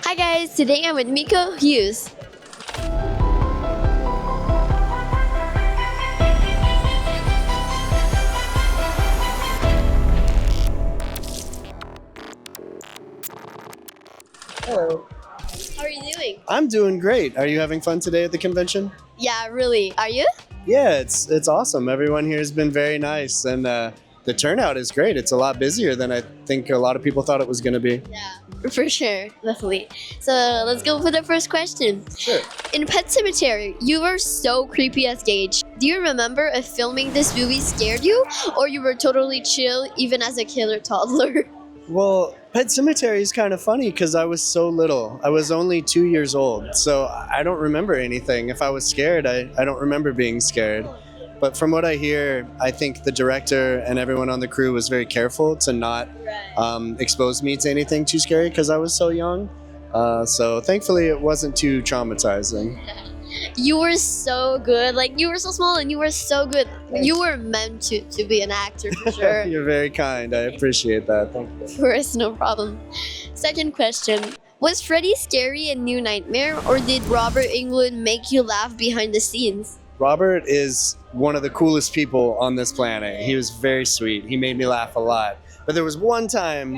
Hi guys, today I'm with Miko Hughes. Hello. How are you doing? I'm doing great. Are you having fun today at the convention? Yeah, really. Are you? Yeah, it's awesome. Everyone here has been very nice, and the turnout is great. It's a lot busier than I think a lot of people thought it was going to be. Yeah, for sure. Definitely. So let's go for the first question. Sure. In Pet Sematary, you were so creepy as Gage. Do you remember if filming this movie scared you, or you were totally chill even as a killer toddler? Well, Pet Sematary is kind of funny because I was so little. I was only 2 years old, so I don't remember anything. If I was scared, I don't remember being scared. But from what I hear, I think the director and everyone on the crew was very careful to not expose me to anything too scary because I was so young. So thankfully, it wasn't too traumatizing. You were so good. Like, you were so small and you were so good. You were meant to be an actor for sure. You're very kind. I appreciate that. Thank you. Of course, no problem. Second question. Was Freddy scary in New Nightmare, or did Robert Englund make you laugh behind the scenes? Robert is one of the coolest people on this planet. He was very sweet. He made me laugh a lot. But there was one time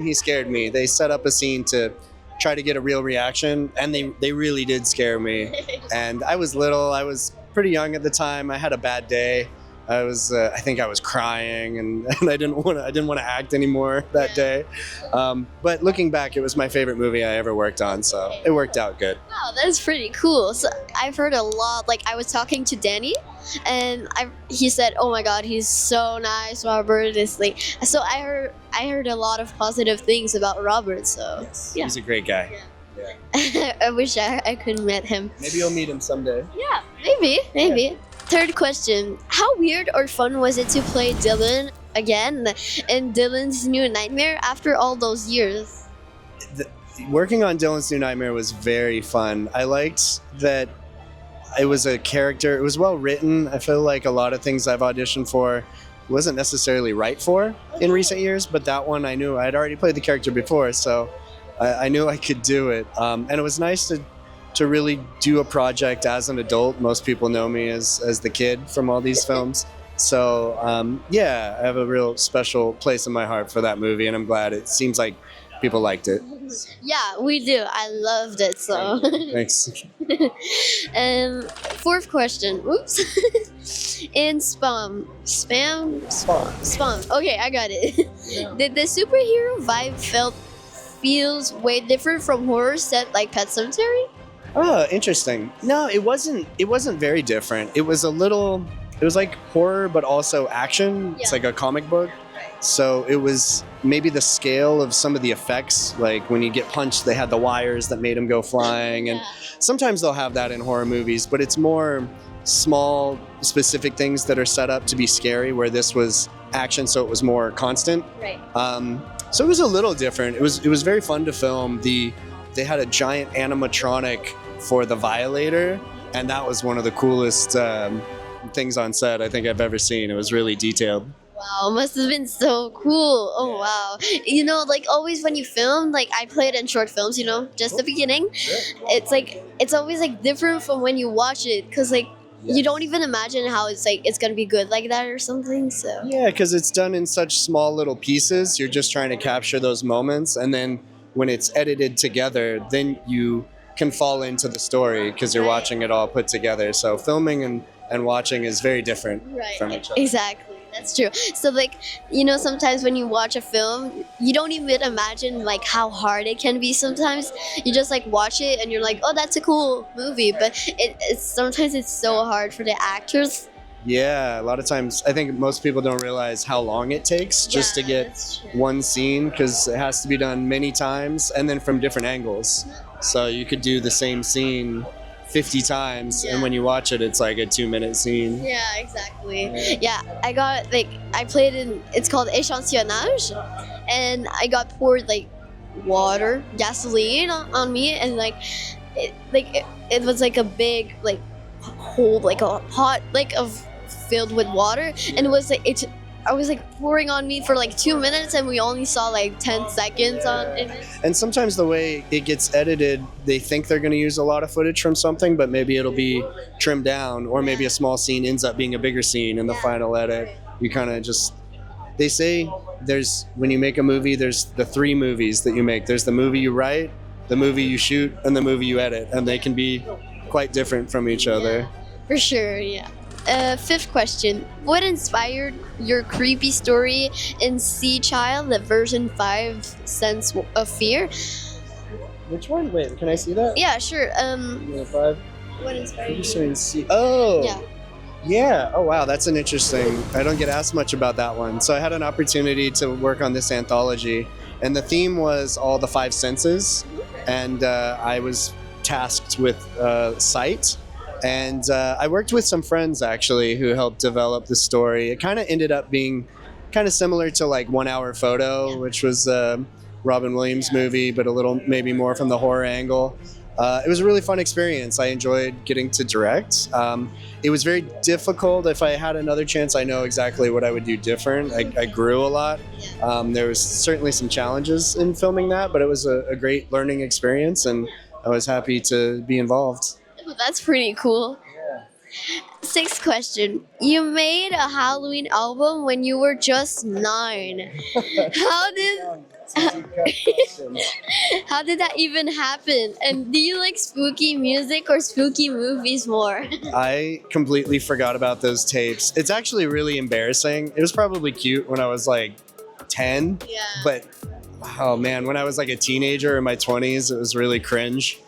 he scared me. They set up a scene to try to get a real reaction, and they really did scare me. And I was little. I was pretty young at the time. I had a bad day. I think I was crying, and I didn't want to act anymore that day. But looking back, it was my favorite movie I ever worked on, so it worked out good. Wow, that's pretty cool. So I've heard a lot. Like, I was talking to Danny, and he said, "Oh my God, he's so nice, Robert." Is like, so I heard a lot of positive things about Robert. So yeah, He's a great guy. Yeah. I wish I could met him. Maybe you'll meet him someday. Yeah, maybe. Yeah. Third question. How weird or fun was it to play Dylan again in Dylan's New Nightmare after all those years? Working on Dylan's New Nightmare was very fun. I liked that it was a character. It was well written. I feel like a lot of things I've auditioned for wasn't necessarily right for in recent years, but that one I knew. I'd already played the character before, so I knew I could do it. And it was nice to really do a project as an adult. Most people know me as the kid from all these films. So yeah, I have a real special place in my heart for that movie, and I'm glad it seems like people liked it. Yeah, we do. I loved it. So Thanks. and fourth question. Oops. In Spam. Okay, I got it. Yeah. Did the superhero vibe feels way different from horror set like Pet Sematary? Oh, interesting. No, it wasn't very different. It was like horror, but also action. It's like a comic book. So it was maybe the scale of some of the effects, like when you get punched, they had the wires that made him go flying. And sometimes they'll have that in horror movies, but it's more small, specific things that are set up to be scary, where this was action, so it was more constant. Right. So it was a little different. It was very fun to film. They had a giant animatronic for the Violator, and that was one of the coolest things on set I think I've ever seen. It was really detailed. Wow, must have been so cool. Oh wow. You know, like always when you film, like I played in short films, you know, just the beginning. It's always like different from when you watch it, because like you don't even imagine how it's gonna be good like that or something. So Yeah, because it's done in such small little pieces. You're just trying to capture those moments, and then when it's edited together, then you can fall into the story because you're watching it all put together. So filming and watching is very different from each other. Exactly. That's true. So like, you know, sometimes when you watch a film, you don't even imagine like how hard it can be sometimes. You just like watch it and you're like, oh, that's a cool movie. But it's sometimes it's so hard for the actors. Yeah, a lot of times I think most people don't realize how long it takes just to get one scene, because it has to be done many times and then from different angles. So you could do the same scene 50 times, and when you watch it, it's like a 2-minute scene. Yeah, exactly. Yeah, I played in, it's called échantillonnage, and I got poured like water, gasoline on me, and it was like a big like hole, like a pot like of filled with water, and it was like I was like pouring on me for like 2 minutes, and we only saw like 10 seconds on it. And sometimes the way it gets edited, they think they're going to use a lot of footage from something, but maybe it'll be trimmed down, or maybe a small scene ends up being a bigger scene in the final edit. You kind of just, they say when you make a movie, there's the 3 movies that you make. There's the movie you write, the movie you shoot, and the movie you edit, and they can be quite different from each other. For sure, yeah. 5th question. What inspired your creepy story in Sea Child, the version 5 Sense of Fear? Which one? Wait, can I see that? Yeah, sure. 5? What inspired you? Oh! Yeah. Oh, wow. That's an interesting... I don't get asked much about that one. So I had an opportunity to work on this anthology, and the theme was all the 5 senses, and I was tasked with sight. And I worked with some friends, actually, who helped develop the story. It kind of ended up being kind of similar to like 1 Hour Photo, which was a Robin Williams movie, but a little maybe more from the horror angle. It was a really fun experience. I enjoyed getting to direct. It was very difficult. If I had another chance, I know exactly what I would do different. I grew a lot. There was certainly some challenges in filming that, but it was a great learning experience, and I was happy to be involved. That's pretty cool. Yeah. 6th question. You made a Halloween album when you were just 9. How did that even happen? And do you like spooky music or spooky movies more? I completely forgot about those tapes. It's actually really embarrassing. It was probably cute when I was like 10, but oh man, when I was like a teenager in my 20s, it was really cringe.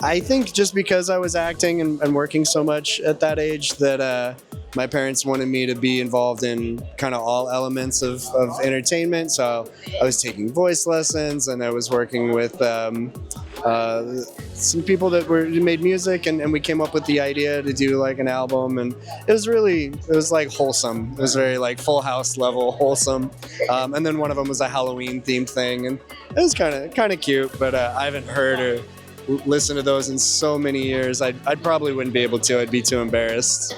I think just because I was acting and working so much at that age that my parents wanted me to be involved in kind of all elements of entertainment. So I was taking voice lessons, and I was working with some people that made music, and we came up with the idea to do like an album, and it was like wholesome. It was very like Full House level wholesome. And then one of them was a Halloween themed thing, and it was kind of cute, but I haven't heard or listened to those in so many years. I probably wouldn't be able to. I'd be too embarrassed.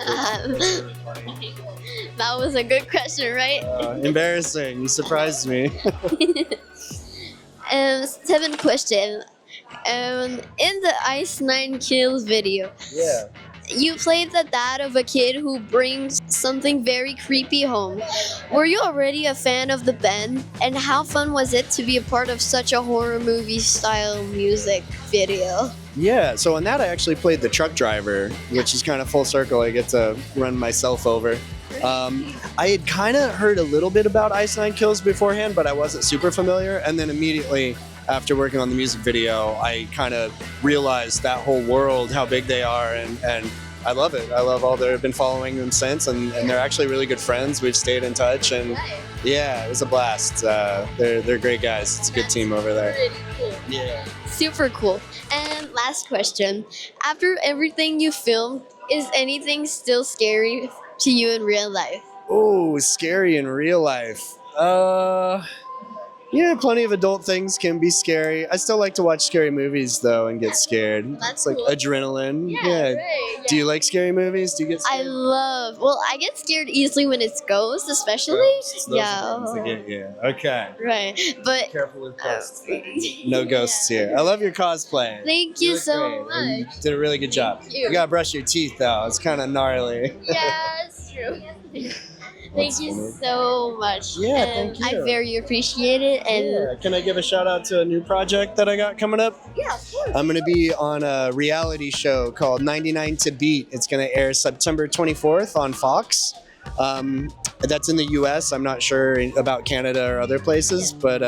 That was a good question, right? Embarrassing. You surprised me. 7th question. In the Ice Nine Kills video, you played the dad of a kid who brings something very creepy home. Were you already a fan of the band? And how fun was it to be a part of such a horror movie style music video? Yeah, so on that I actually played the truck driver, which is kind of full circle. I get to run myself over. I had kind of heard a little bit about Ice Nine Kills beforehand, but I wasn't super familiar. And then immediately after working on the music video, I kind of realized that whole world, how big they are, and I love it. I love all I've been following them since, and they're actually really good friends. We've stayed in touch, and yeah, it was a blast. They're great guys. It's a good team over there. Pretty cool. Yeah. Super cool. And last question. After everything you filmed, is anything still scary to you in real life? Oh, scary in real life. Yeah, plenty of adult things can be scary. I still like to watch scary movies, though, and get scared. That's like cool. Adrenaline. Yeah. Right, Do you like scary movies? Do you get scared? I get scared easily when it's ghosts, especially. Ghosts. Those are the ones that get you. Okay. Right, but be careful with ghosts. No ghosts here. I love your cosplay. Thank you so much. You did a really good job. Thank you. You gotta brush your teeth, though. It's kind of gnarly. Yeah, it's true. Thank you so much. Yeah, and thank you. I very appreciate it. And Can I give a shout out to a new project that I got coming up? yeah, of course. I'm going to be on a reality show called 99 to Beat. It's going to air September 24th on Fox. That's in the US. I'm not sure about Canada or other places, but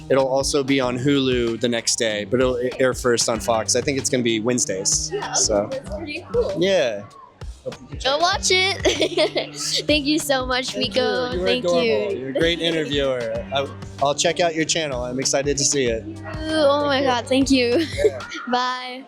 it'll also be on Hulu the next day, but it'll air first on Fox. I think it's going to be Wednesdays. Yeah, so that's pretty cool. yeah. Go watch it. Thank you so much, Miko. Thank you. You're a great interviewer. I'll check out your channel. I'm excited to see it. Oh my God, thank you. Bye.